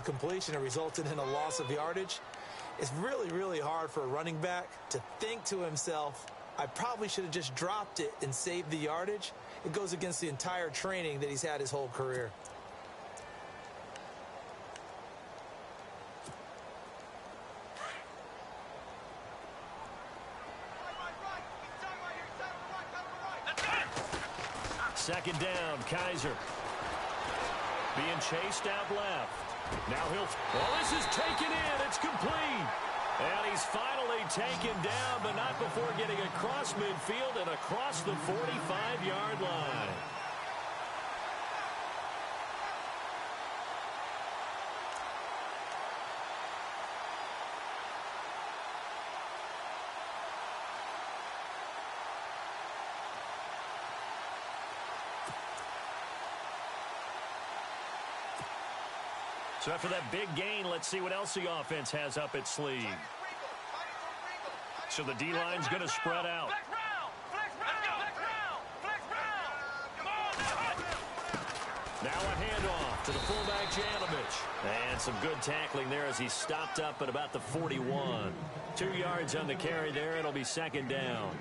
a completion and resulted in a loss of yardage. It's really, really hard for a running back to think to himself, I probably should have just dropped it and saved the yardage. It goes against the entire training that he's had his whole career. Second down, Kaiser. Being chased out left. Now well, this is taken in. It's complete. And he's finally taken down, but not before getting across midfield and across the 45-yard line. So after that big gain, let's see what else the offense has up its sleeve. So the D-line's going to spread out. Now a handoff to the fullback, Janovich. And some good tackling there as he stopped up at about the 41. 2 yards on the carry there. It'll be second down.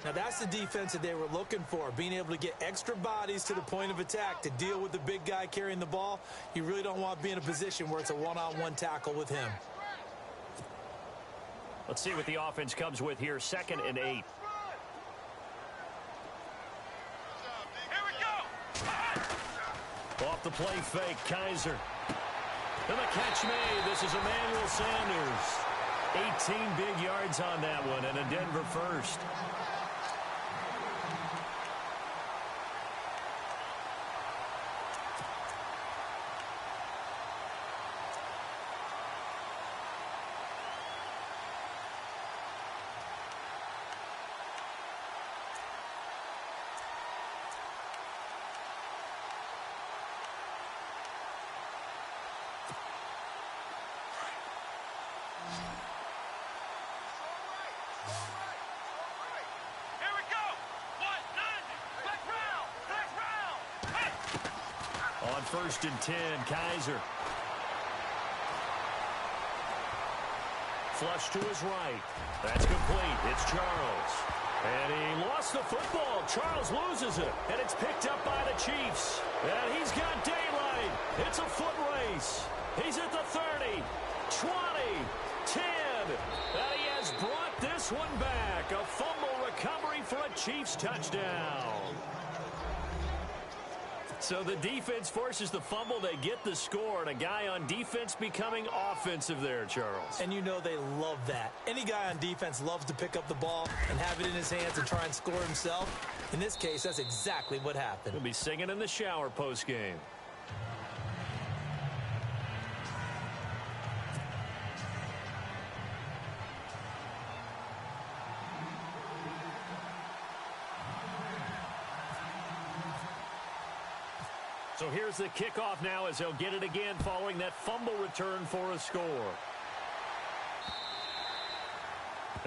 Now, that's the defense that they were looking for, being able to get extra bodies to the point of attack to deal with the big guy carrying the ball. You really don't want to be in a position where it's a one-on-one tackle with him. Let's see what the offense comes with here. 2nd and 8. Here we go. Off the play fake, Kaiser. And the catch made. This is Emmanuel Sanders. 18 big yards on that one, and a Denver first. On 1st and 10, Kaiser. Flush to his right. That's complete. It's Charles. And he lost the football. Charles loses it. And it's picked up by the Chiefs. And he's got daylight. It's a foot race. He's at the 30, 20, 10. And he has brought this one back. A fumble recovery for a Chiefs touchdown. So the defense forces the fumble. They get the score, and a guy on defense becoming offensive there, Charles. And you know they love that. Any guy on defense loves to pick up the ball and have it in his hands and try and score himself. In this case, that's exactly what happened. He'll be singing in the shower post-game. So here's the kickoff now as they'll get it again following that fumble return for a score.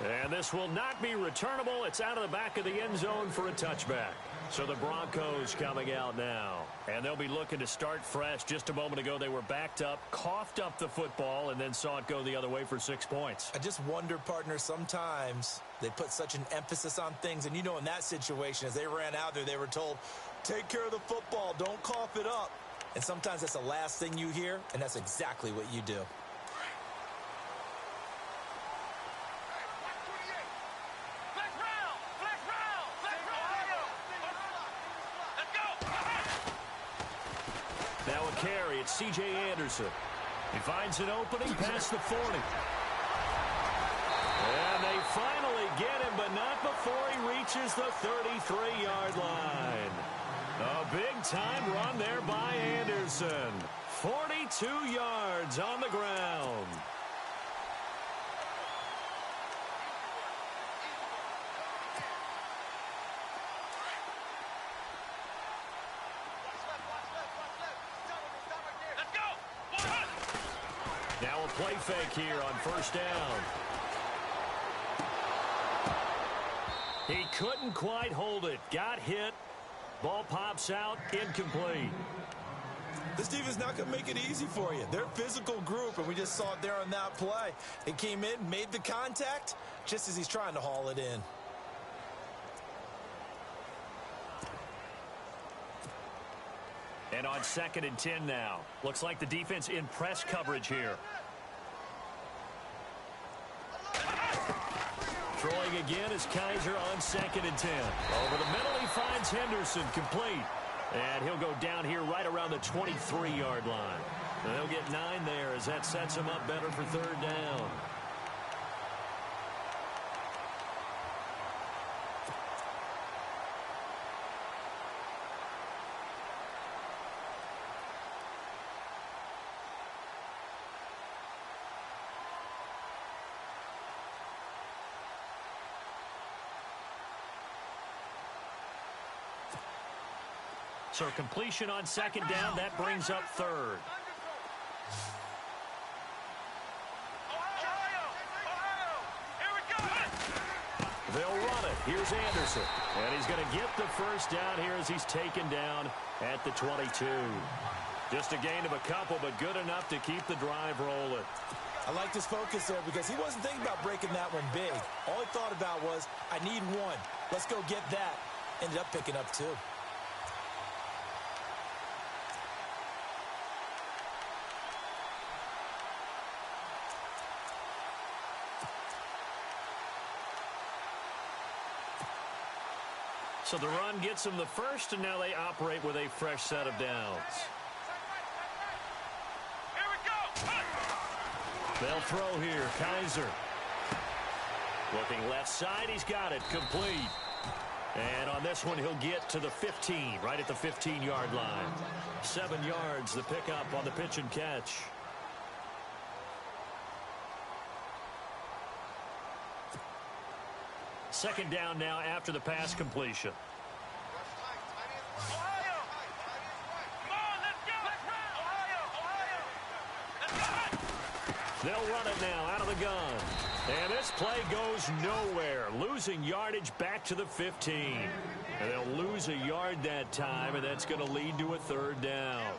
And this will not be returnable. It's out of the back of the end zone for a touchback. So the Broncos coming out now. And they'll be looking to start fresh. Just a moment ago, they were backed up, coughed up the football, and then saw it go the other way for 6 points. I just wonder, partner, sometimes they put such an emphasis on things. And, you know, in that situation, as they ran out there, they were told, take care of the football. Don't cough it up. And sometimes that's the last thing you hear, and that's exactly what you do. Now a carry. It's C.J. Anderson. He finds an opening past the 40. And they finally get him, but not before he reaches the 33-yard line. A big-time run there by Anderson. 42 yards on the ground. Now a play fake here on 1st down. He couldn't quite hold it. Got hit. Ball pops out. Incomplete. This defense is not going to make it easy for you. They're a physical group, and we just saw it there on that play. It came in, made the contact, just as he's trying to haul it in. And on 2nd and 10 now. Looks like the defense in press coverage here. Throwing again is Kaiser on 2nd and 10. Over the middle, he finds Henderson, complete. And he'll go down here right around the 23-yard line. And they'll get 9 there as that sets him up better for 3rd down. So completion on 2nd down, that brings up 3rd. They'll run it. Here's Anderson. And he's going to get the 1st down here as he's taken down at the 22. Just a gain of a couple, but good enough to keep the drive rolling. I like this focus there because he wasn't thinking about breaking that one big. All he thought about was, I need 1. Let's go get that. Ended up picking up 2. So the run gets them the 1st, and now they operate with a fresh set of downs. Here we go. They'll throw here. Kaiser. Looking left side. He's got it. Complete. And on this one, he'll get to the 15, right at the 15-yard line. 7 yards, the pickup on the pitch and catch. Second down now after the pass completion. They'll run it now out of the gun. And this play goes nowhere. Losing yardage back to the 15. And they'll lose a yard that time, and that's going to lead to a 3rd down.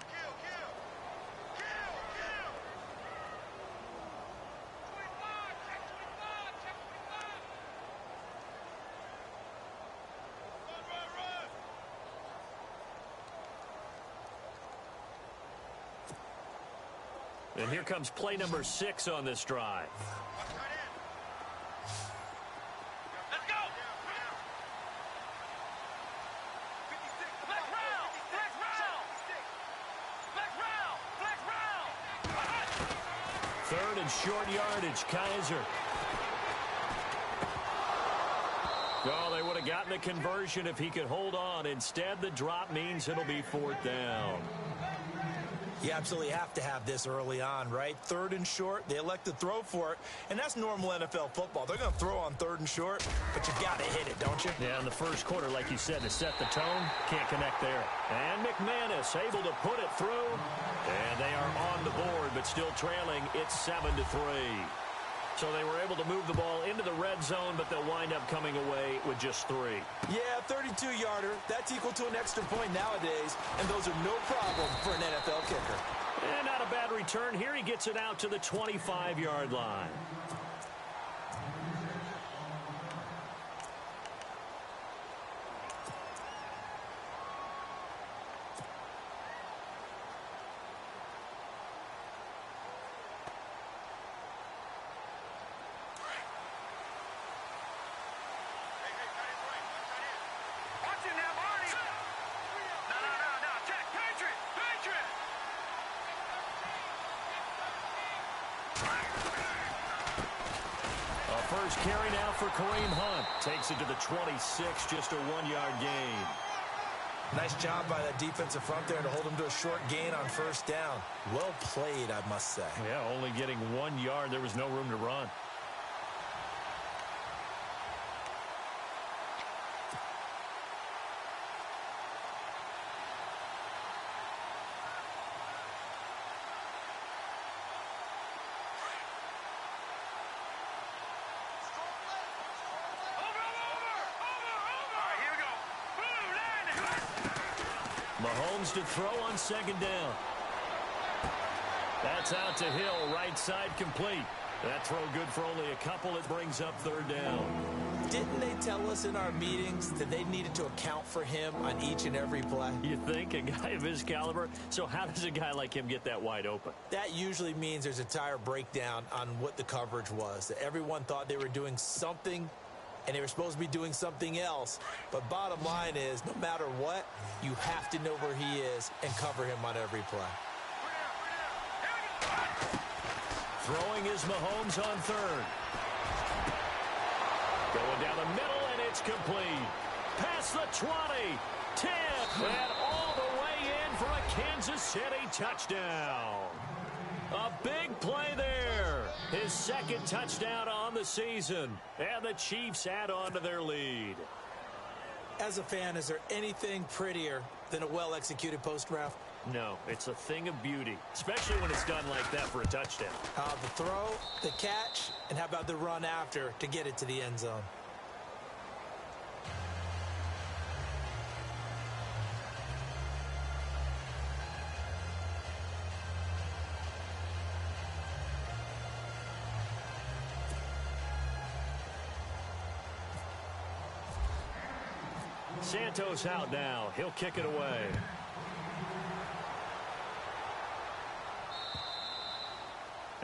And here comes play number 6 on this drive. Let's go. Black round. Black round. Black round. 3rd and short yardage. Kaiser. Oh, they would have gotten the conversion if he could hold on. Instead, the drop means it'll be 4th down. You absolutely have to have this early on, right? 3rd and short, they elect to throw for it, and that's normal NFL football. They're going to throw on 3rd and short, but you've got to hit it, don't you? Yeah, in the first quarter, like you said, to set the tone, can't connect there. And McManus able to put it through, and they are on the board, but still trailing. It's 7-3. So they were able to move the ball into the red zone, but they'll wind up coming away with just 3. Yeah, 32-yarder. That's equal to an extra point nowadays, and those are no problem for an NFL kicker. And not a bad return. Here he gets it out to the 25-yard line. First carry now for Kareem Hunt. Takes it to the 26, just a 1-yard gain. Nice job by that defensive front there to hold him to a short gain on 1st down. Well played, I must say. Yeah, only getting 1 yard. There was no room to run. Mahomes to throw on 2nd down. That's out to Hill, right side complete. That throw good for only a couple. It brings up third down. Didn't they tell us in our meetings that they needed to account for him on each and every play? You think? A guy of his caliber? So how does a guy like him get that wide open? That usually means there's a tire breakdown on what the coverage was. That everyone thought they were doing something, and they were supposed to be doing something else. But bottom line is, no matter what, you have to know where he is and cover him on every play. Throwing is Mahomes on third. Going down the middle, and it's complete. Past the 20, 10, and all the way in for a Kansas City touchdown. A big play there. His second touchdown on the season. And the Chiefs add on to their lead. As a fan, is there anything prettier than a well-executed post route? No, it's a thing of beauty, especially when it's done like that for a touchdown. The throw, the catch, and how about the run after to get it to the end zone? Santos out now. He'll kick it away.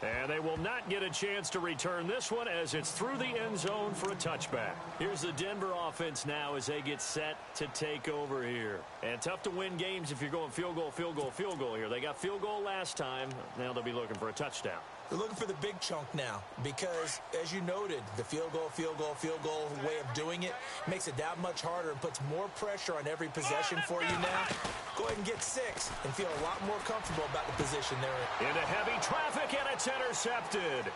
And they will not get a chance to return this one as it's through the end zone for a touchback. Here's the Denver offense now as they get set to take over here. And tough to win games if you're going field goal, field goal, field goal here. They got field goal last time. Now they'll be looking for a touchdown. They're looking for the big chunk now because, as you noted, the field goal way of doing it makes it that much harder and puts more pressure on every possession for you now. Go ahead and get 6 and feel a lot more comfortable about the position they're in. Into heavy traffic, and it's intercepted.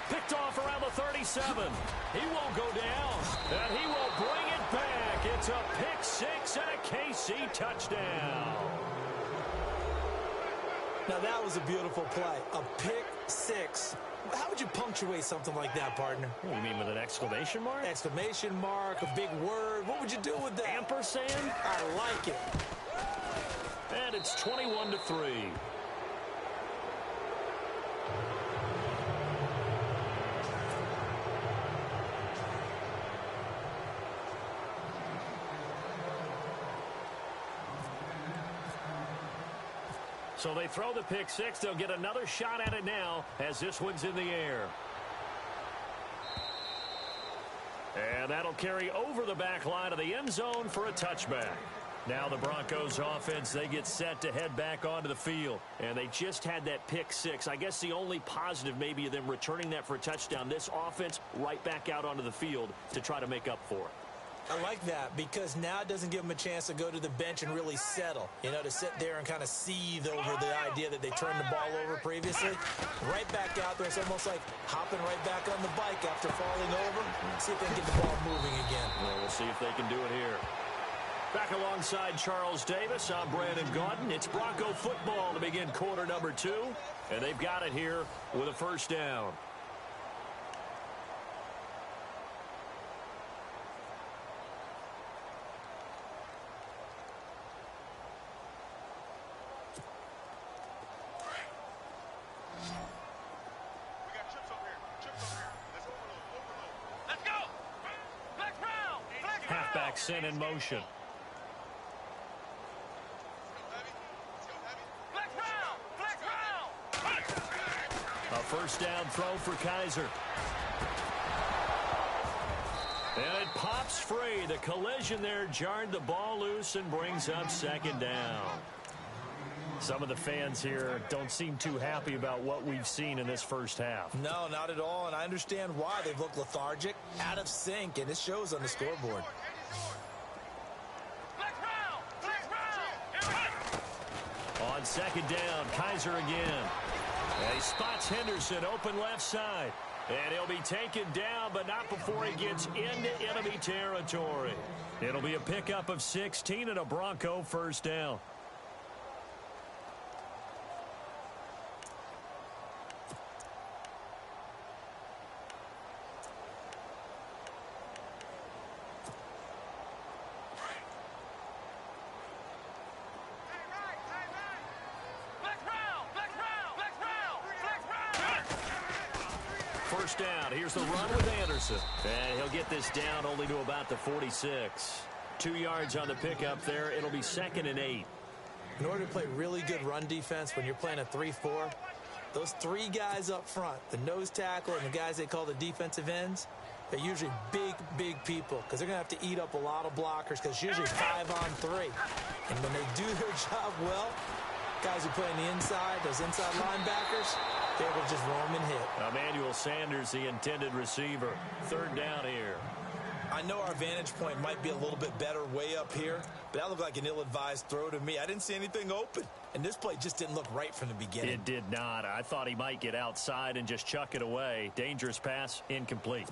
Picked off around the 37. He won't go down, and he will bring it back. It's a pick 6 and a KC touchdown. Now, that was a beautiful play. A pick 6. How would you punctuate something like that, partner? What do you mean, with an exclamation mark? Exclamation mark, a big word. What would you do with that? Ampersand? I like it. And it's 21-3. So they throw the pick 6. They'll get another shot at it now as this one's in the air. And that'll carry over the back line of the end zone for a touchback. Now the Broncos offense, they get set to head back onto the field. And they just had that pick 6. I guess the only positive maybe of them returning that for a touchdown. This offense right back out onto the field to try to make up for it. I like that because now it doesn't give them a chance to go to the bench and really settle, to sit there and kind of seethe over the idea that they turned the ball over previously. Right back out there. It's almost like hopping right back on the bike after falling over. See if they can get the ball moving again. Well, we'll see if they can do it here. Back alongside Charles Davis, I'm Brandon Gaudin. It's Bronco football to begin quarter number 2, and they've got it here with a first down. Halfback sent in motion. A first down throw for Kaiser. And it pops free. The collision there jarred the ball loose and brings up second down. Some of the fans here don't seem too happy about what we've seen in this first half. No, not at all, and I understand why. They've looked lethargic, out of sync, and it shows on the scoreboard. On second down, Kaiser again. And he spots Henderson open left side. And he'll be taken down, but not before he gets into enemy territory. It'll be a pickup of 16 and a Bronco first down. first down. Here's the run with Anderson. And he'll get this down only to about the 46. 2 yards on the pickup there. It'll be 2nd and 8. In order to play really good run defense when you're playing a 3-4, those 3 guys up front, the nose tackle and the guys they call the defensive ends, they're usually big people because they're going to have to eat up a lot of blockers because it's usually 5-on-3. And when they do their job well, guys who play on the inside, those inside linebackers, they're able to just roam and hit. Emmanuel Sanders, the intended receiver. 3rd down here. I know our vantage point might be a little bit better way up here, but that looked like an ill-advised throw to me. I didn't see anything open, and this play just didn't look right from the beginning. It did not. I thought he might get outside and just chuck it away. Dangerous pass, incomplete.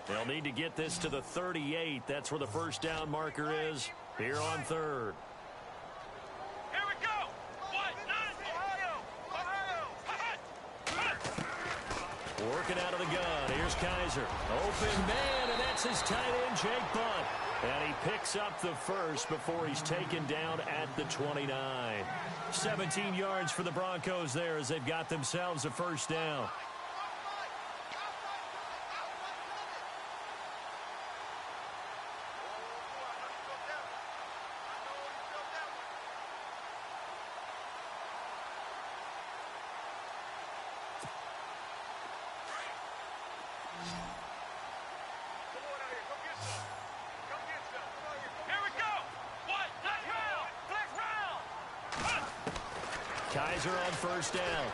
They'll need to get this to the 38. That's where the first down marker is here on 3rd. Here we go. What? Ohio. Working out of the gun. Here's Kaiser. Open man, and that's his tight end, Jake Butt. And he picks up the first before he's taken down at the 29. 17 yards for the Broncos there as they've got themselves a first down. Kaiser on first down.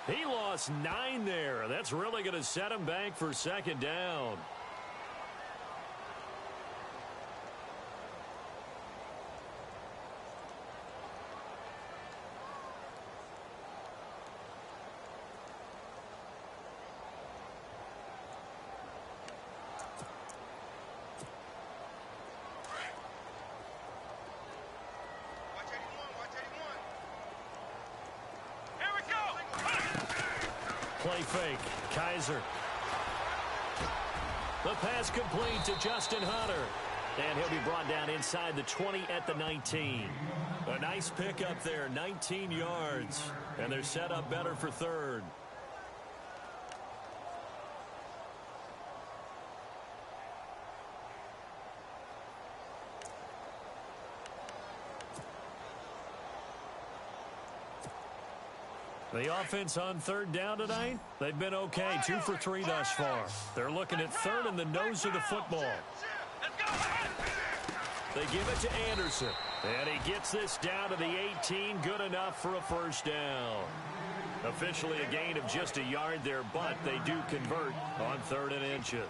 He lost 9 there. That's really going to set him back for 2nd down. Play fake. Kaiser. The pass complete to Justin Hunter. And he'll be brought down inside the 20 at the 19. A nice pickup there, 19 yards. And they're set up better for 3rd. The offense on 3rd down tonight, they've been okay. 2 for 3 thus far. They're looking at 3rd in the nose of the football. They give it to Anderson. And he gets this down to the 18. Good enough for a first down. Officially a gain of just a yard there, but they do convert on 3rd and inches.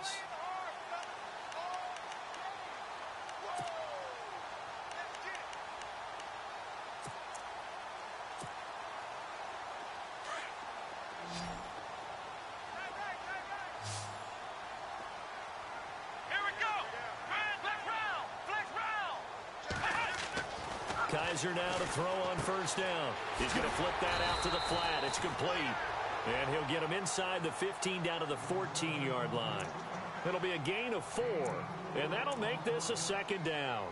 Kaiser now to throw on first down. He's going to flip that out to the flat. It's complete. And he'll get him inside the 15 down to the 14-yard line. It'll be a gain of 4. And that'll make this a 2nd down.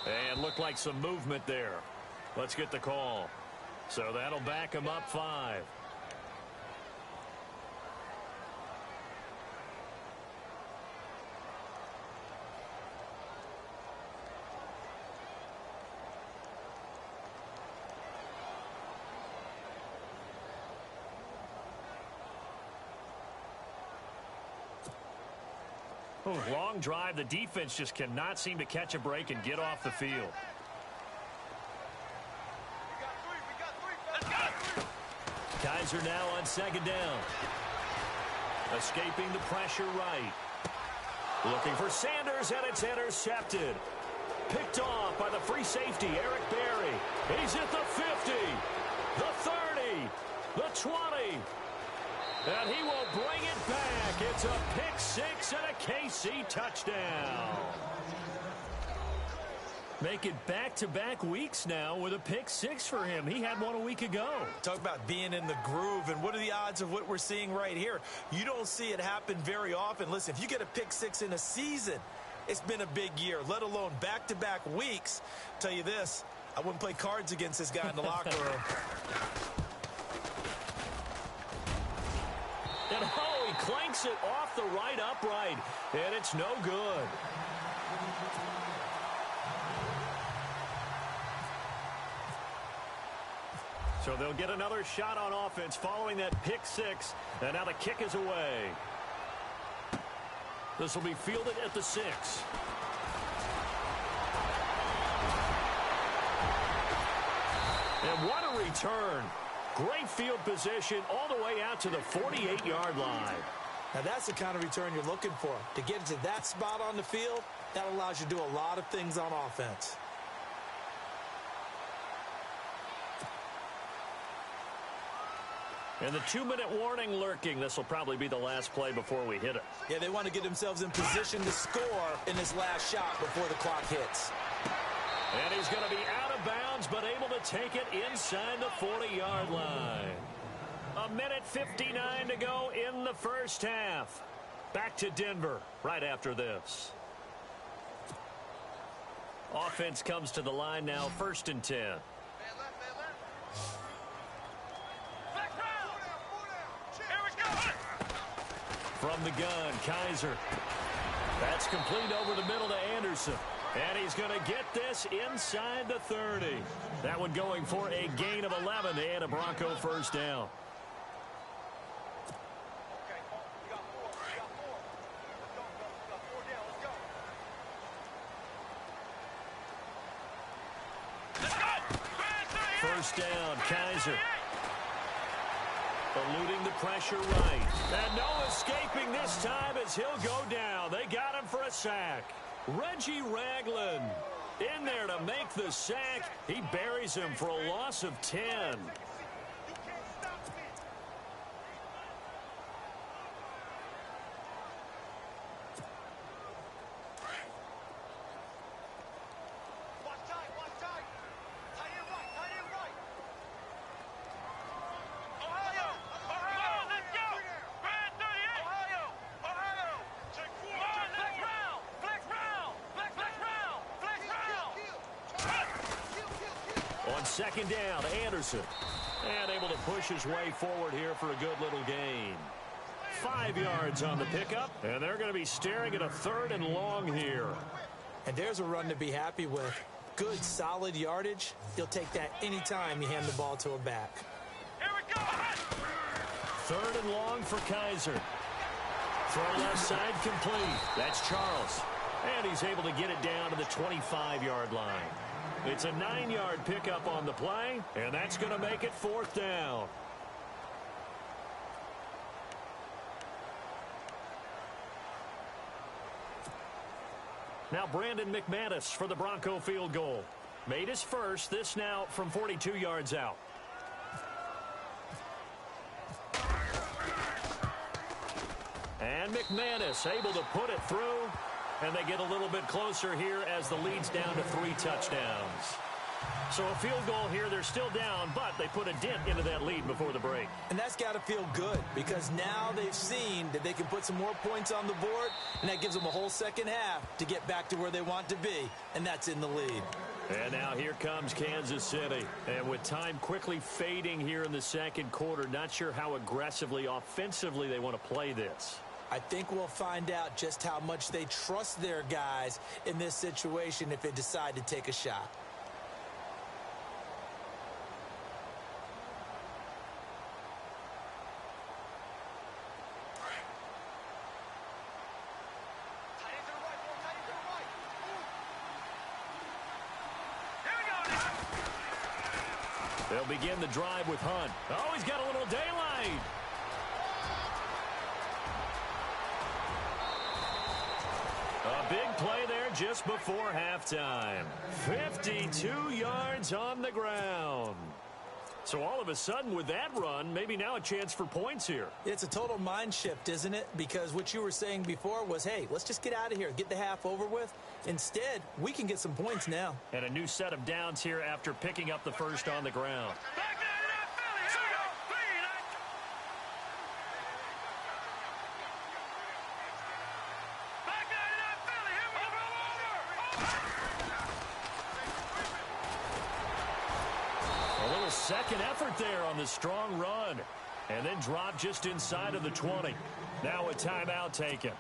And looked like some movement there. Let's get the call. So that'll back him up 5. Oh, long drive. The defense just cannot seem to catch a break and get off the field. Kaiser now on 2nd down. Escaping the pressure right. Looking for Sanders, and it's intercepted. Picked off by the free safety, Eric Berry. He's at the 50, the 30, the 20. And he will bring it back. It's a pick six and a KC touchdown. Make it back-to-back weeks now with a pick six for him. He had one a week ago. Talk about being in the groove, and what are the odds of what we're seeing right here? You don't see it happen very often. Listen, if you get a pick six in a season, it's been a big year, let alone back-to-back weeks. Tell you this, I wouldn't play cards against this guy in the locker room. And oh, he clanks it off the right upright, and it's no good. So they'll get another shot on offense following that pick six, and now the kick is away. This will be fielded at the 6. And what a return. Great field position all the way out to the 48-yard line. Now that's the kind of return you're looking for. To get to that spot on the field, that allows you to do a lot of things on offense. And the 2-minute warning lurking. This will probably be the last play before we hit it. Yeah, they want to get themselves in position to score in this last shot before the clock hits. And he's going to be out of bounds, but able to take it inside the 40-yard line. 1:59 to go in the first half. Back to Denver right after this. Offense comes to the line now, 1st and 10. From the gun, Kaiser. That's complete over the middle to Anderson. And he's going to get this inside the 30. That one going for a gain of 11 and a Bronco first down. First down, Kaiser. Eluding the pressure right. And no escaping this time as he'll go down. They got him for a sack. Reggie Ragland in there to make the sack. He buries him for a loss of 10. Second down, Anderson. And able to push his way forward here for a good little gain. 5 yards on the pickup, and they're going to be staring at a 3rd and long here. And there's a run to be happy with. Good, solid yardage. You'll take that anytime you hand the ball to a back. Here we go! 3rd and long for Kaiser. Throw left side complete. That's Charles. And he's able to get it down to the 25-yard line. It's a 9-yard pickup on the play, and that's going to make it 4th down. Now Brandon McManus for the Bronco field goal. Made his first, this now from 42 yards out. And McManus able to put it through. And they get a little bit closer here as the lead's down to 3 touchdowns. So a field goal here, they're still down, but they put a dent into that lead before the break. And that's got to feel good because now they've seen that they can put some more points on the board, and that gives them a whole second half to get back to where they want to be, and that's in the lead. And now here comes Kansas City. And with time quickly fading here in the second quarter, not sure how aggressively, offensively they want to play this. I think we'll find out just how much they trust their guys in this situation if they decide to take a shot. They'll begin the drive with Hunt. Oh, he's got a little daylight. A big play there just before halftime. 52 yards on the ground. So all of a sudden with that run, maybe now a chance for points here. It's a total mind shift, isn't it? Because what you were saying before was, hey, let's just get out of here, get the half over with. Instead, we can get some points now. And a new set of downs here after picking up the first on the ground. Second effort there on the strong run. And then drop just inside of the 20. Now a timeout taken.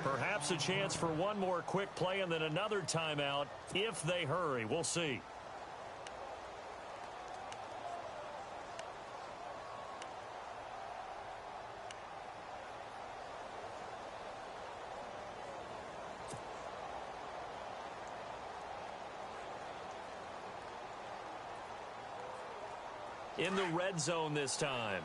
Perhaps a chance for one more quick play and then another timeout if they hurry. We'll see. In the red zone this time.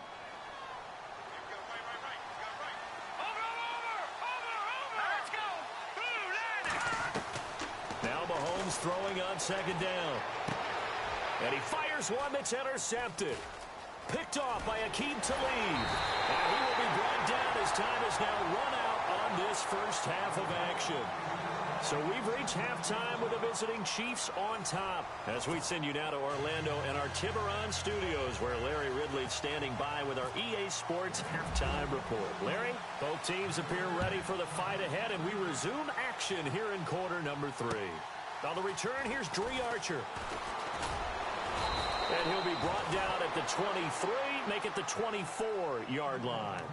Now Mahomes throwing on second down. And he fires one that's intercepted. Picked off by Akeem Talib. And he will be brought down as time is now run out on this first half of action. So we've reached halftime with the visiting Chiefs on top. As we send you now to Orlando and our Tiburon studios, where Larry Ridley's standing by with our EA Sports halftime report. Larry, both teams appear ready for the fight ahead, and we resume action here in quarter number 3. On the return, here's Dree Archer. And he'll be brought down at the 23, make it the 24-yard line.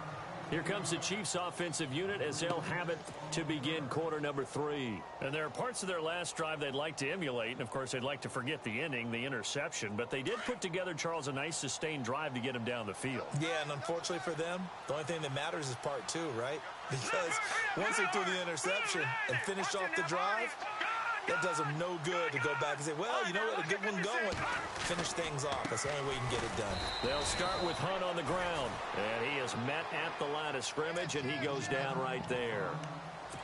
Here comes the Chiefs offensive unit as they'll have it to begin quarter number 3. And there are parts of their last drive they'd like to emulate. And, of course, they'd like to forget the ending, the interception. But they did put together, Charles, a nice sustained drive to get him down the field. Yeah, and unfortunately for them, the only thing that matters is part 2, right? Because once they threw the interception and finished off the drive, that does them no good to go back and say, well, you know what, a good one going. Finish things off. That's the only way you can get it done. They'll start with Hunt on the ground. And he is met at the line of scrimmage, and he goes down right there.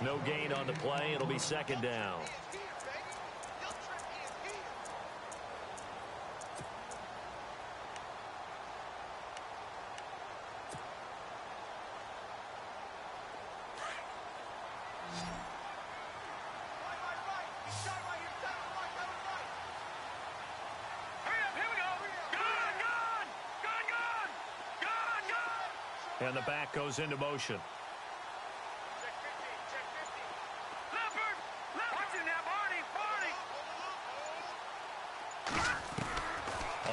No gain on the play. It'll be second down. And the back goes into motion.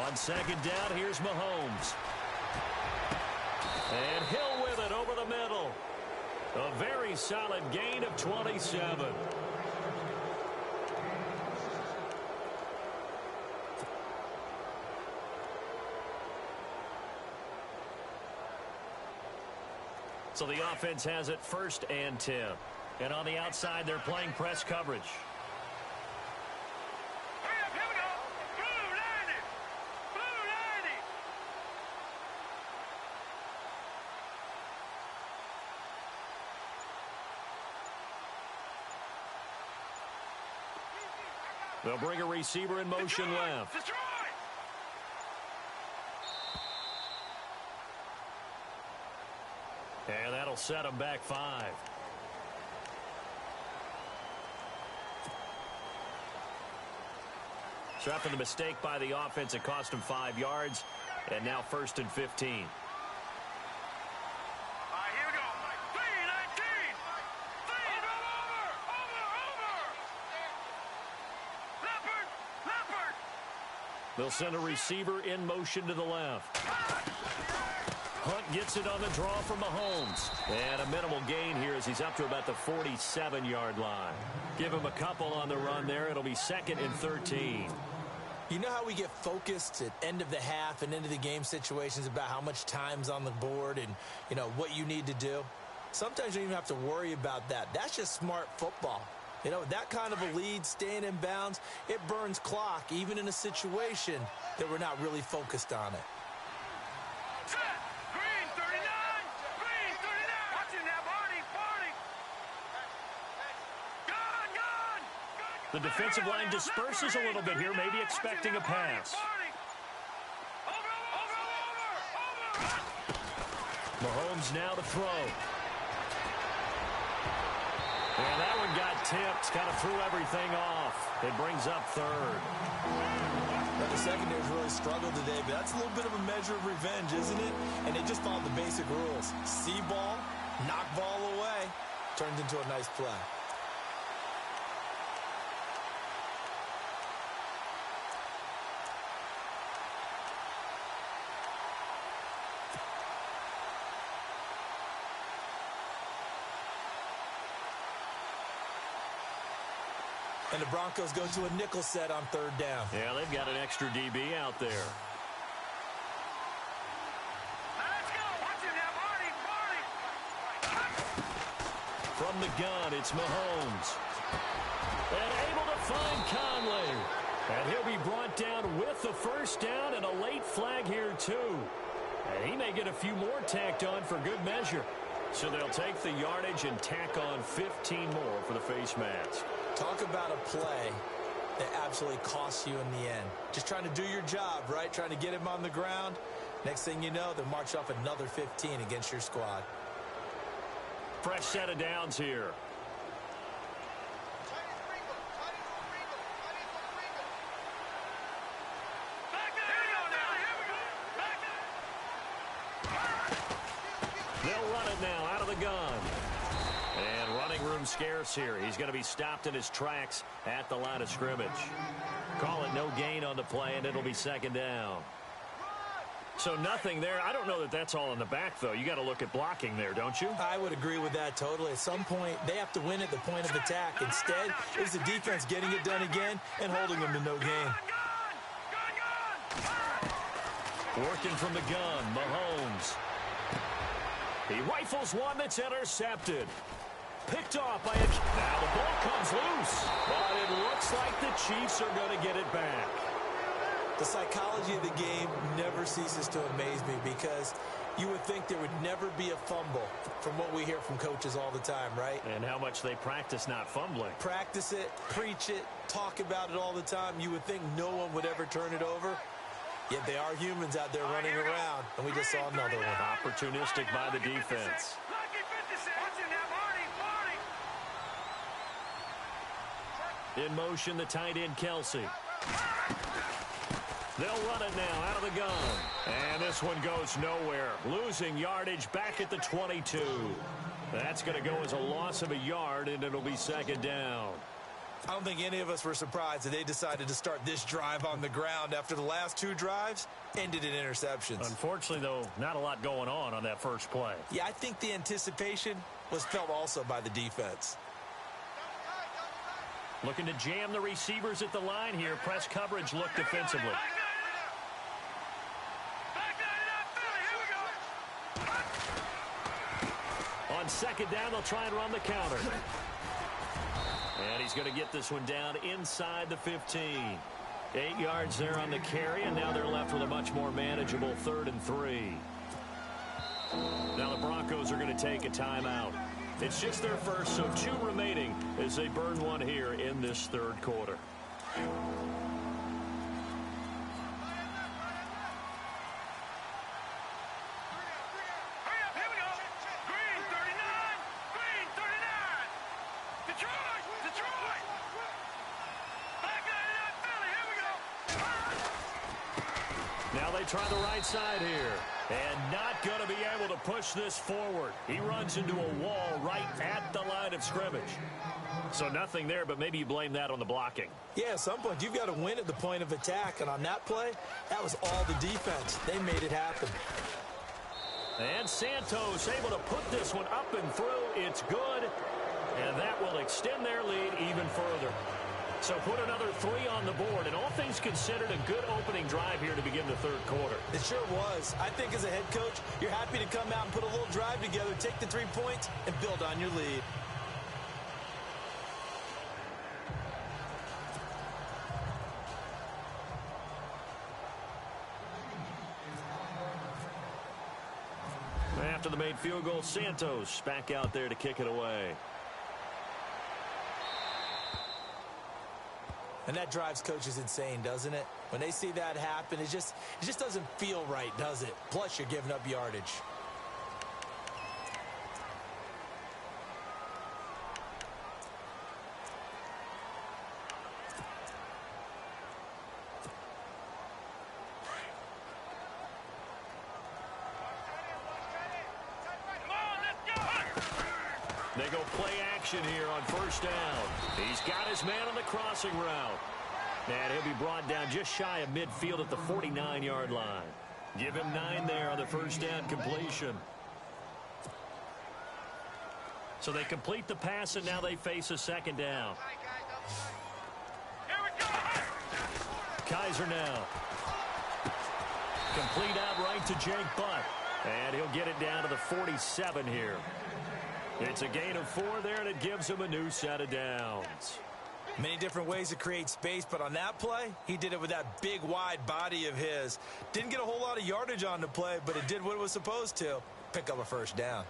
On second down, here's Mahomes. And Hill with it over the middle. A very solid gain of 27. So the offense has it 1st and 10. And on the outside, they're playing press coverage. Here we go. Blue landing. Blue landing. They'll bring a receiver in motion left. Destroy. And that'll set them back 5. So after the mistake by the offense, it cost them 5 yards. And now 1st and 15. Here we go. 3-19. Over. Leopard. They'll send a receiver in motion to the left. Hunt gets it on the draw from Mahomes. And a minimal gain here as he's up to about the 47-yard line. Give him a couple on the run there. It'll be 2nd and 13. You know how we get focused at end of the half and into the game situations about how much time's on the board and, you know, what you need to do? Sometimes you don't even have to worry about that. That's just smart football. You know, that kind of a lead, staying in bounds, it burns clock, even in a situation that we're not really focused on it. Green 39. Watching that Barney. Gone. The defensive line disperses a little bit here, maybe expecting a pass. Over. Mahomes now to throw. And that one got tipped, kind of threw everything off. It brings up third. Well, the secondary's really struggled today, but that's a little bit of a measure of revenge, isn't it? And they just followed the basic rules. See ball, knock ball away, turns into a nice play. And the Broncos go to a nickel set on third down. Yeah, they've got an extra DB out there. Let's go. Watch it now, Marty. From the gun, it's Mahomes. And able to find Conley. And he'll be brought down with the first down and a late flag here, too. And he may get a few more tacked on for good measure. So they'll take the yardage and tack on 15 more for the face mask. Talk about a play that absolutely costs you in the end. Just trying to do your job, right? Trying to get him on the ground. Next thing you know, they'll march off another 15 against your squad. Fresh set of downs here. They'll run it now out of the gun. And running room scarce here. He's going to be stopped in his tracks at the line of scrimmage. Call it no gain on the play, and it'll be second down. So nothing there. I don't know that that's all in the back, though. You got to look at blocking there, don't you? I would agree with that totally. At some point, they have to win at the point of attack. Instead, it's the defense getting it done again and holding them to no gain. Working from the gun, Mahomes. He rifles one that's intercepted. Picked off by a... Now the ball comes loose. But it looks like the Chiefs are going to get it back. The psychology of the game never ceases to amaze me because you would think there would never be a fumble from what we hear from coaches all the time, right? And how much they practice not fumbling. Practice it, preach it, talk about it all the time. You would think no one would ever turn it over. Yet they are humans out there running around, and we just saw another one. Opportunistic by the defense. In motion, the tight end, Kelsey. They'll run it now out of the gun. And this one goes nowhere. Losing yardage back at the 22. That's going to go as a loss of a yard, and it'll be second down. I don't think any of us were surprised that they decided to start this drive on the ground after the last two drives ended in interceptions. Unfortunately, though, not a lot going on that first play. Yeah, I think the anticipation was felt also by the defense. Looking to jam the receivers at the line here. Press coverage look defensively. On second down, they'll try and run the counter. And he's going to get this one down inside the 15. 8 yards there on the carry, and now they're left with a much more manageable 3rd and 3. Now the Broncos are going to take a timeout. It's just their first, so 2 remaining as they burn one here in this 3rd quarter. Now they try the right side here. And not going to be able to push this forward. He runs into a wall right at the line of scrimmage. So nothing there, but maybe you blame that on the blocking. Yeah, at some point, you've got to win at the point of attack. And on that play, that was all the defense. They made it happen. And Santos able to put this one up and through. It's good. And that will extend their lead even further. So put another 3 on the board, and all things considered, a good opening drive here to begin the 3rd quarter. It sure was. I think as a head coach, you're happy to come out and put a little drive together, take the 3 points, and build on your lead. After the made field goal, Santos back out there to kick it away. And that drives coaches insane, doesn't it? When they see that happen, it just doesn't feel right, does it? Plus, you're giving up yardage. They go play action here on first down. He's got his man on the crossing route. And he'll be brought down just shy of midfield at the 49-yard line. Give him 9 there on the first down completion. So they complete the pass, and now they face a second down. Kaiser now. Complete out right to Jake Butt. And he'll get it down to the 47 here. It's a gain of 4 there, and it gives him a new set of downs. Many different ways to create space, but on that play, he did it with that big, wide body of his. Didn't get a whole lot of yardage on the play, but it did what it was supposed to. Pick up a first down.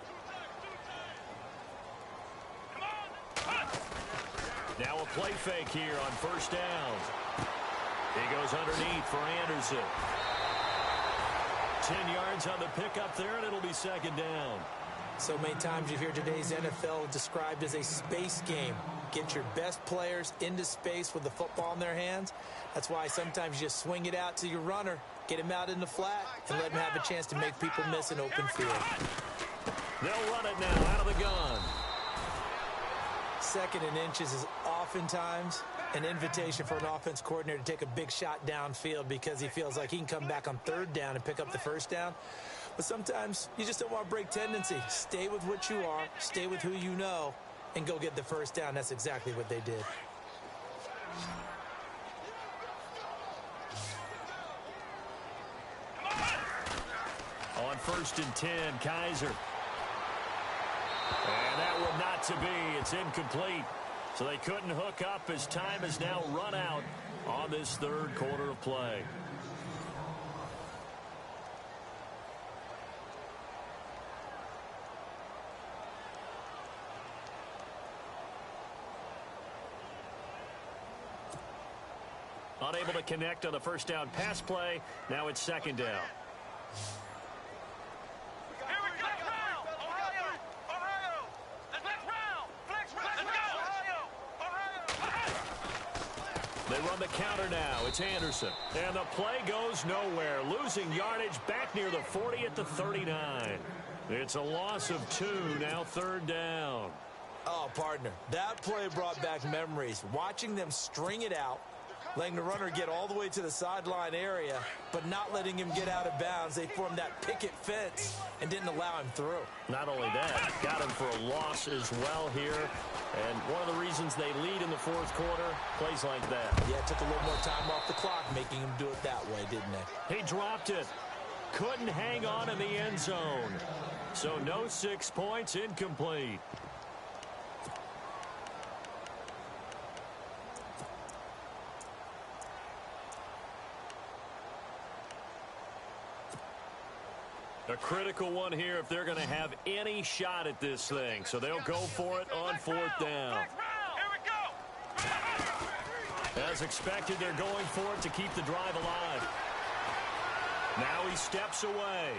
Now a play fake here on first down. He goes underneath for Anderson. 10 yards on the pickup there, and it'll be second down. So many times you hear today's NFL described as a space game. Get your best players into space with the football in their hands. That's why sometimes you just swing it out to your runner, get him out in the flat, and let him have a chance to make people miss an open field. They'll run it now out of the gun. Second and inches is oftentimes an invitation for an offense coordinator to take a big shot downfield because he feels like he can come back on third down and pick up the first down. But sometimes you just don't want to break tendency. Stay with what you are, stay with who you know, and go get the first down. That's exactly what they did. On first and 10, Kaiser. And that one not to be. It's incomplete. So they couldn't hook up as time has now run out on this third quarter of play. Unable to connect on the first down pass play. Now it's second down. They run the counter now. It's Anderson. And the play goes nowhere. Losing yardage back near the 40 at the 39. It's a loss of 2. Now third down. Oh, partner, that play brought back memories. Watching them string it out, letting the runner get all the way to the sideline area, but not letting him get out of bounds. They formed that picket fence and didn't allow him through. Not only that, got him for a loss as well here. And one of the reasons they lead in the fourth quarter, plays like that. Yeah, it took a little more time off the clock, making him do it that way, didn't they? He dropped it. Couldn't hang on in the end zone. So no 6 points, incomplete. A critical one here if they're going to have any shot at this thing. So they'll go for it on fourth down. As expected, they're going for it to keep the drive alive. Now he steps away.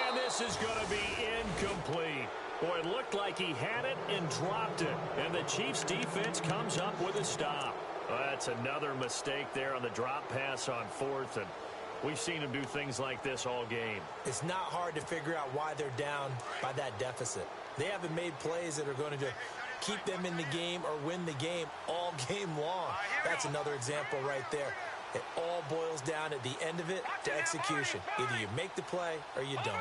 And this is going to be incomplete. Boy, it looked like he had it and dropped it. And the Chiefs defense comes up with a stop. That's another mistake there on the drop pass on fourth. And we've seen him do things like this all game. It's not hard to figure out why they're down by that deficit. They haven't made plays that are going to keep them in the game or win the game all game long. That's another example right there. It all boils down at the end of it to execution. Either you make the play or you don't.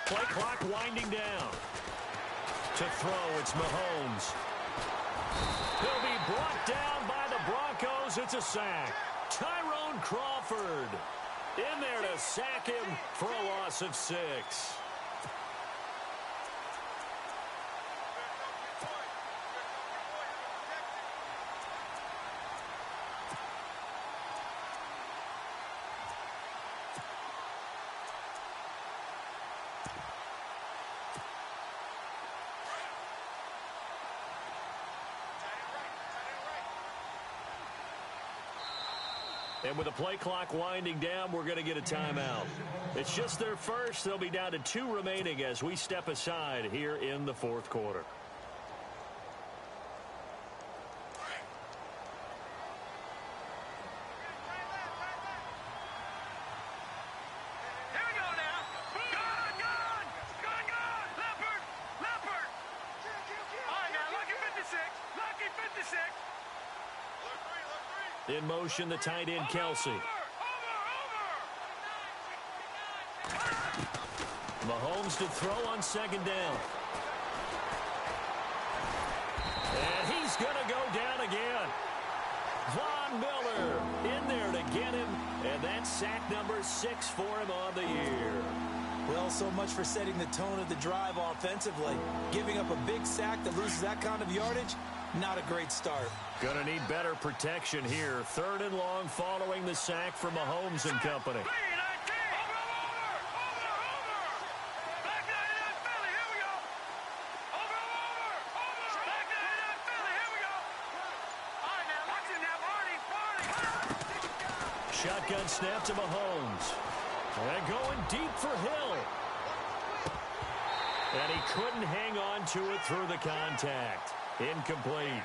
Play clock winding down. To throw, it's Mahomes. He'll be brought down by the Broncos. It's a sack. Tyrone Crawford in there to sack him for a loss of 6. And with the play clock winding down, we're going to get a timeout. It's just their first. They'll be down to 2 remaining as we step aside here in the fourth quarter. In motion, the tight end, Kelsey. Mahomes to throw on second down. And he's going to go down again. Von Miller in there to get him. And that's sack number 6 for him on the year. Well, so much for setting the tone of the drive offensively. Giving up a big sack that loses that kind of yardage, not a great start. Going to need better protection here. 3rd and long following the sack from Mahomes and company. Shotgun snap to Mahomes. And going deep for Hill. And he couldn't hang on to it through the contact. Incomplete.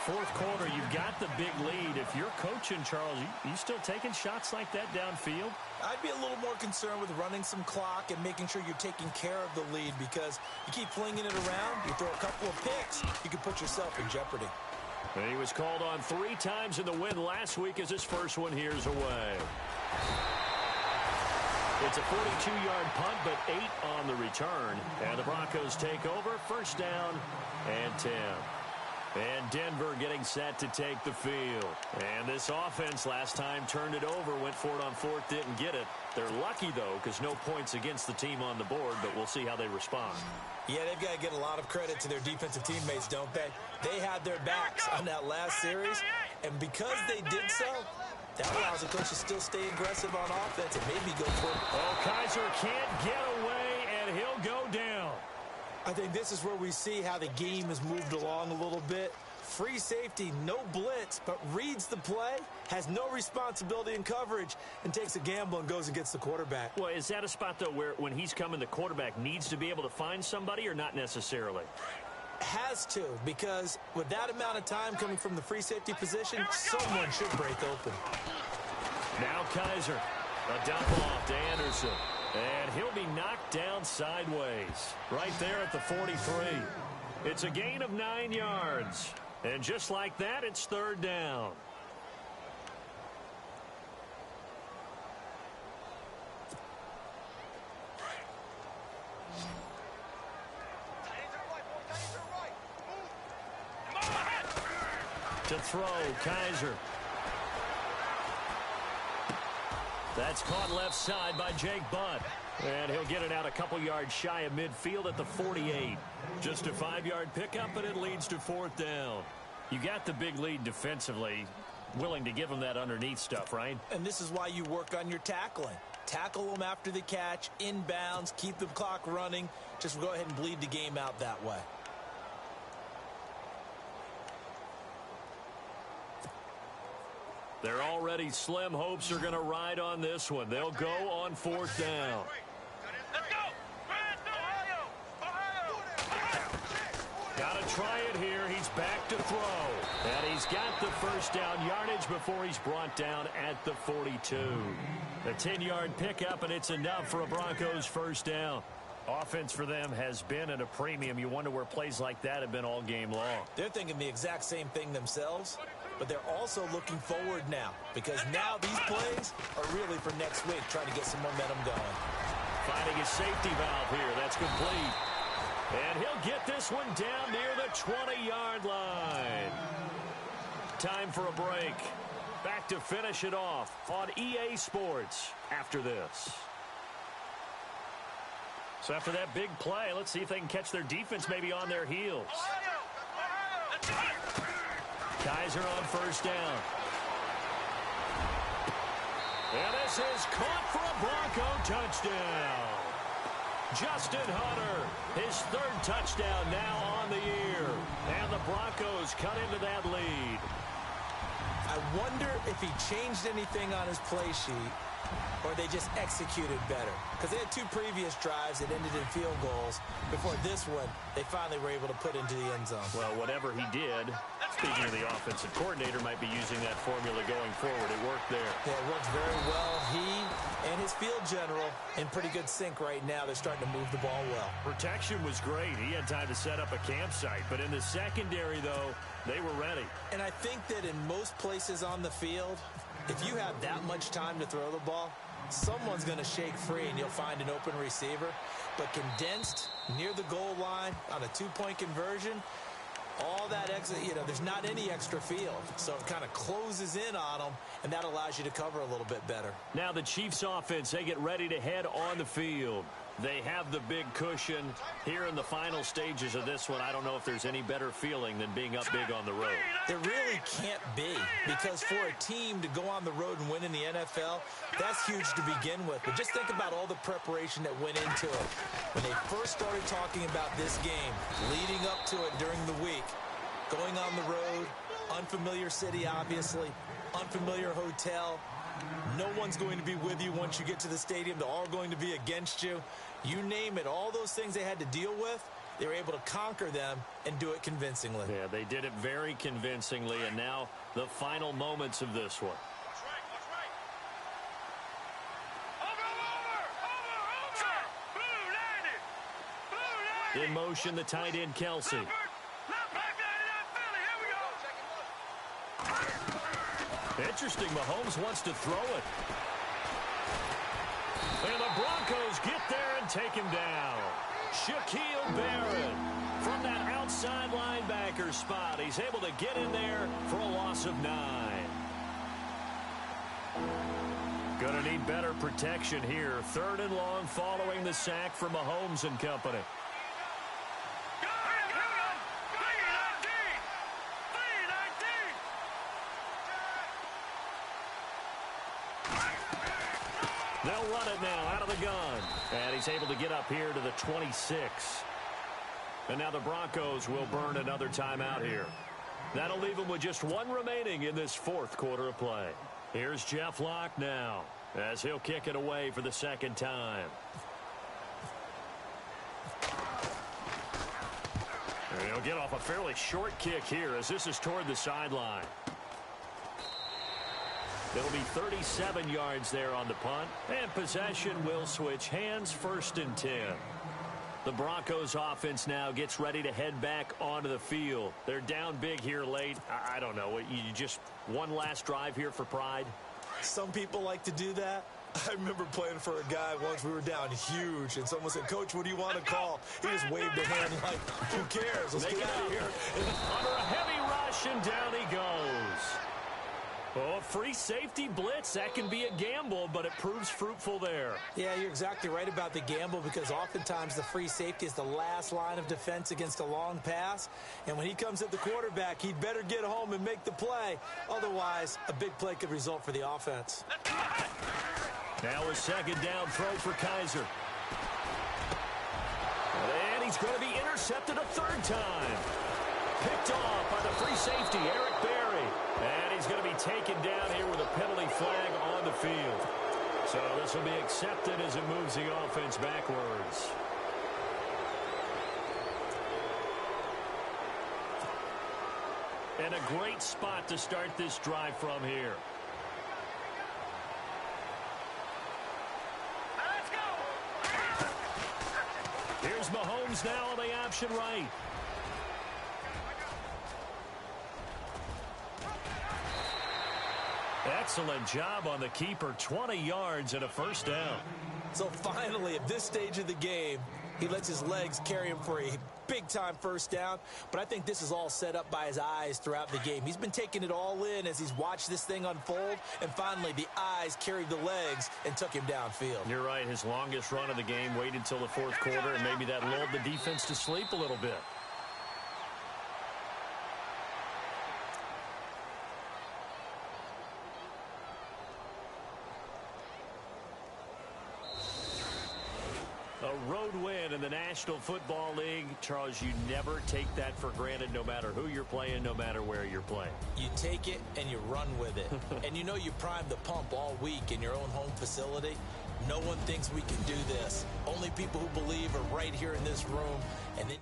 4th quarter, you've got the big lead. If you're coaching, Charles, you still taking shots like that downfield? I'd be a little more concerned with running some clock and making sure you're taking care of the lead, because you keep flinging it around, you throw a couple of picks, you can put yourself in jeopardy. And he was called on 3 times in the win last week as his first one here's away. It's a 42-yard punt, but 8 on the return. And the Broncos take over. 1st down and 10. And Denver getting set to take the field. And this offense last time turned it over, went for it on 4th, didn't get it. They're lucky, though, because no points against the team on the board, but we'll see how they respond. Yeah, they've got to get a lot of credit to their defensive teammates, don't they? They had their backs on that last series, and because they did so, that allows the coach to still stay aggressive on offense and maybe go for it. Oh, Kaiser can't get away, and he'll go down. I think this is where we see how the game has moved along a little bit. Free safety, no blitz, but reads the play, has no responsibility in coverage, and takes a gamble and goes and gets the quarterback. Well, is that a spot, though, where when he's coming, the quarterback needs to be able to find somebody, or not necessarily? Has to, because with that amount of time coming from the free safety position, someone should break open. Now Kaiser, a dump off to Anderson, and he'll be knocked down sideways right there at the 43. It's a gain of 9 yards, and just like that, it's 3rd down. To throw, Kaiser. That's caught left side by Jake Butt. And he'll get it out a couple yards shy of midfield at the 48. Just a 5-yard pickup, and it leads to 4th down. You got the big lead defensively. Willing to give him that underneath stuff, right? And this is why you work on your tackling. Tackle them after the catch, inbounds, keep the clock running. Just go ahead and bleed the game out that way. They're already slim hopes are going to ride on this one. They'll go on 4th down. Let's go! Got to try it here. He's back to throw. And he's got the 1st down yardage before he's brought down at the 42. A 10-yard pickup, and it's enough for a Broncos 1st down. Offense for them has been at a premium. You wonder where plays like that have been all game long. They're thinking the exact same thing themselves, but they're also looking forward now, because now these plays are really for next week, trying to get some momentum going. Finding a safety valve here. That's complete. And he'll get this one down near the 20-yard line. Time for a break. Back to finish it off on EA Sports after this. So after that big play, let's see if they can catch their defense maybe on their heels. Kaiser on 1st down. And this is caught for a Bronco touchdown. Justin Hunter, his 3rd touchdown now on the year. And the Broncos cut into that lead. I wonder if he changed anything on his play sheet, or they just executed better. Because they had 2 previous drives that ended in field goals. Before this one, they finally were able to put into the end zone. Well, whatever he did, Speaking of the offensive coordinator, might be using that formula going forward. It worked there. Yeah, it works very well. He and his field general in pretty good sync right now. They're starting to move the ball well. Protection was great. He had time to set up a campsite. But in the secondary, though, they were ready. And I think that in most places on the field, if you have that much time to throw the ball, someone's going to shake free and you'll find an open receiver. But condensed near the goal line on a two-point conversion, all that extra, there's not any extra field. So it kind of closes in on them, and that allows you to cover a little bit better. Now the Chiefs offense, they get ready to head on the field. They have the big cushion here in the final stages of this one. I don't know if there's any better feeling than being up big on the road. There really can't be, because for a team to go on the road and win in the NFL, that's huge to begin with. But just think about all the preparation that went into it. When they first started talking about this game, leading up to it during the week, going on the road, unfamiliar city, obviously, unfamiliar hotel. No one's going to be with you once you get to the stadium. They're all going to be against you. You name it, all those things they had to deal with, they were able to conquer them and do it convincingly. Yeah, they did it very convincingly, and now the final moments of this one. In motion, the tight end, Kelsey. Interesting, Mahomes wants to throw it. And the Broncos get there and take him down. Shaquille Barrett from that outside linebacker spot. He's able to get in there for a loss of 9. Gonna need better protection here. 3rd and long following the sack from Mahomes and company. They'll run it now out of the gun. And he's able to get up here to the 26. And now the Broncos will burn another timeout here. That'll leave them with just one remaining in this 4th quarter of play. Here's Jeff Locke now as he'll kick it away for the 2nd time. And he'll get off a fairly short kick here as this is toward the sideline. It'll be 37 yards there on the punt, and possession will switch hands, 1st and 10. The Broncos offense now gets ready to head back onto the field. They're down big here late. I don't know. You just one last drive here for pride? Some people like to do that. I remember playing for a guy once. We were down huge, and someone said, "Coach, what do you want to call?" He just waved a hand like, "Who cares? Let's get out of here." Under a heavy rush, and down he goes. Oh, free safety blitz. That can be a gamble, but it proves fruitful there. Yeah, you're exactly right about the gamble, because oftentimes the free safety is the last line of defense against a long pass. And when he comes at the quarterback, he'd better get home and make the play. Otherwise, a big play could result for the offense. Now a 2nd down throw for Kaiser. And he's going to be intercepted a 3rd time. Picked off by the free safety, Eric Berry. And he's going to be taken down here with a penalty flag on the field. So this will be accepted as it moves the offense backwards. And a great spot to start this drive from here. Let's go. Here's Mahomes now on the option right. Excellent job on the keeper. 20 yards and a 1st down. So finally, at this stage of the game, he lets his legs carry him for a big-time 1st down. But I think this is all set up by his eyes throughout the game. He's been taking it all in as he's watched this thing unfold. And finally, the eyes carried the legs and took him downfield. You're right. His longest run of the game waited until the 4th quarter, and maybe that lulled the defense to sleep a little bit. A road win in the National Football League. Charles, you never take that for granted, no matter who you're playing, no matter where you're playing. You take it and you run with it. And you know you primed the pump all week in your own home facility. No one thinks we can do this. Only people who believe are right here in this room. And then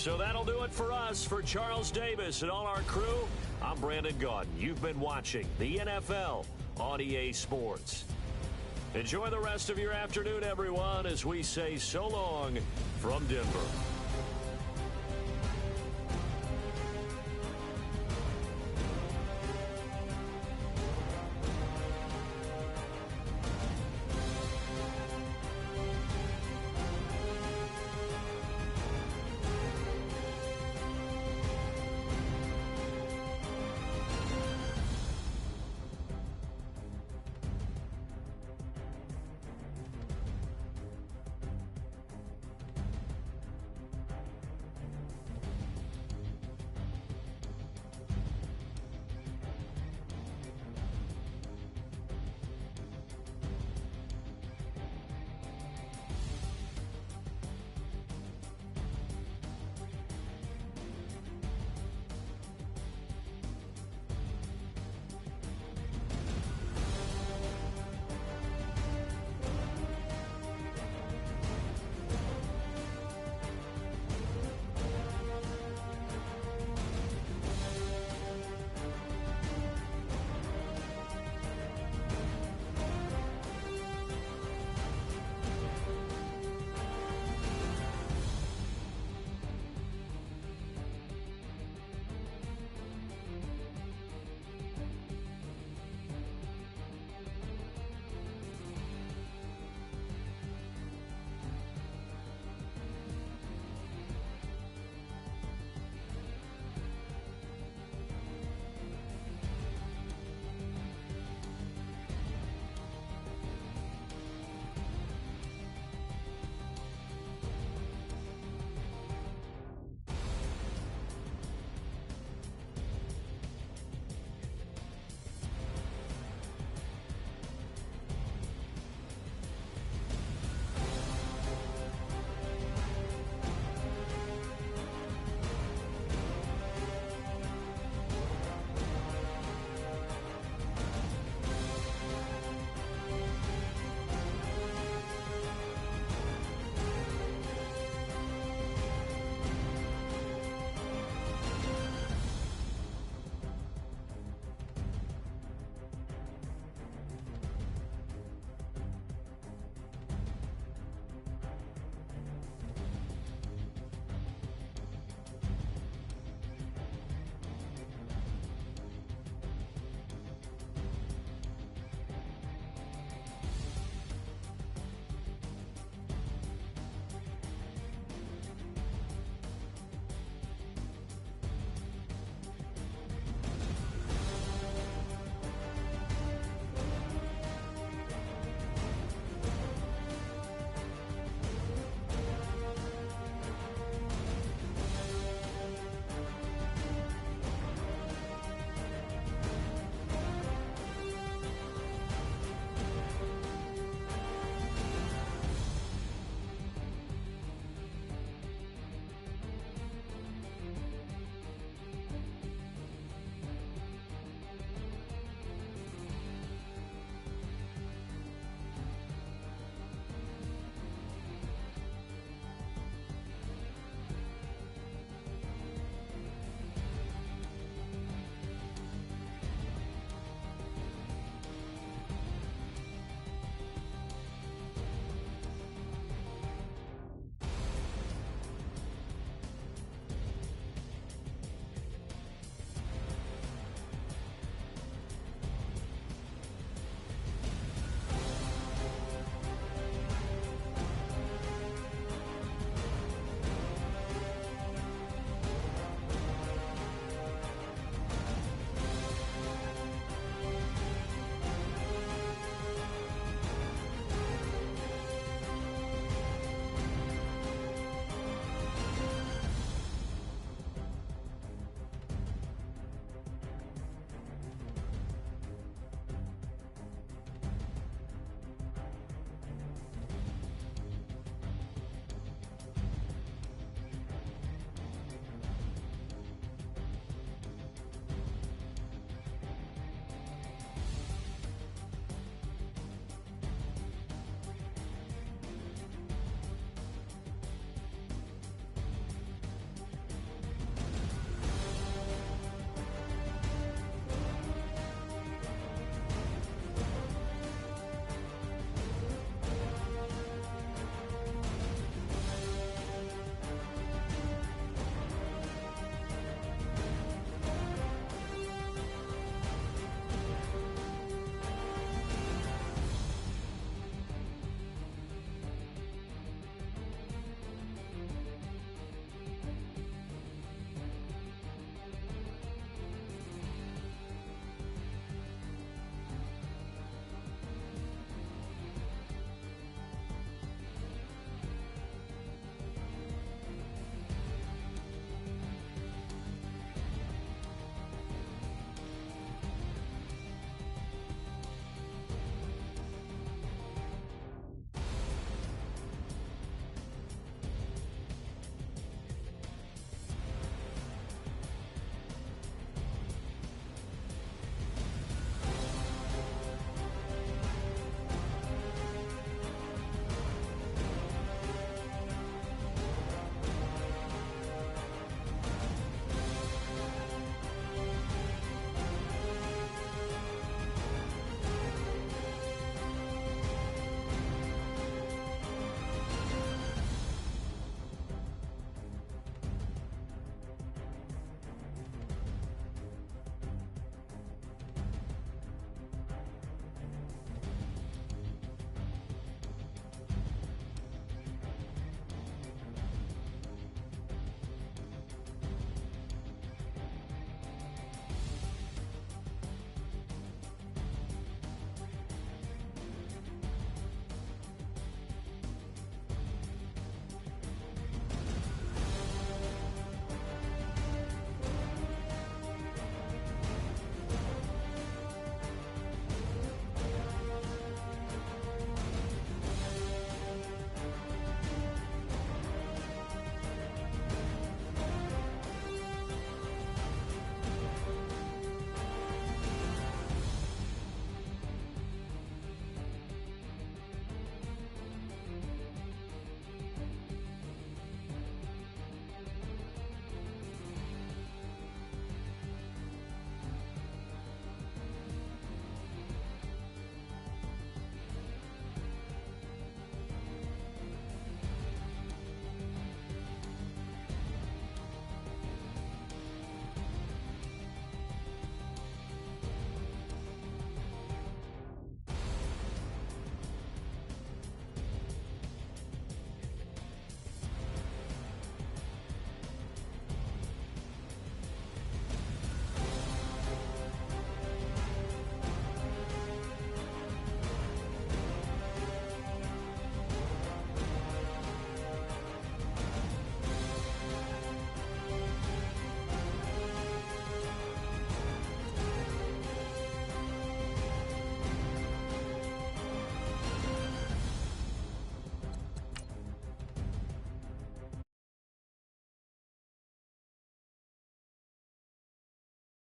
So that'll do it for us. For Charles Davis and all our crew, I'm Brandon Gaudin. You've been watching the NFL on EA Sports. Enjoy the rest of your afternoon, everyone, as we say so long from Denver.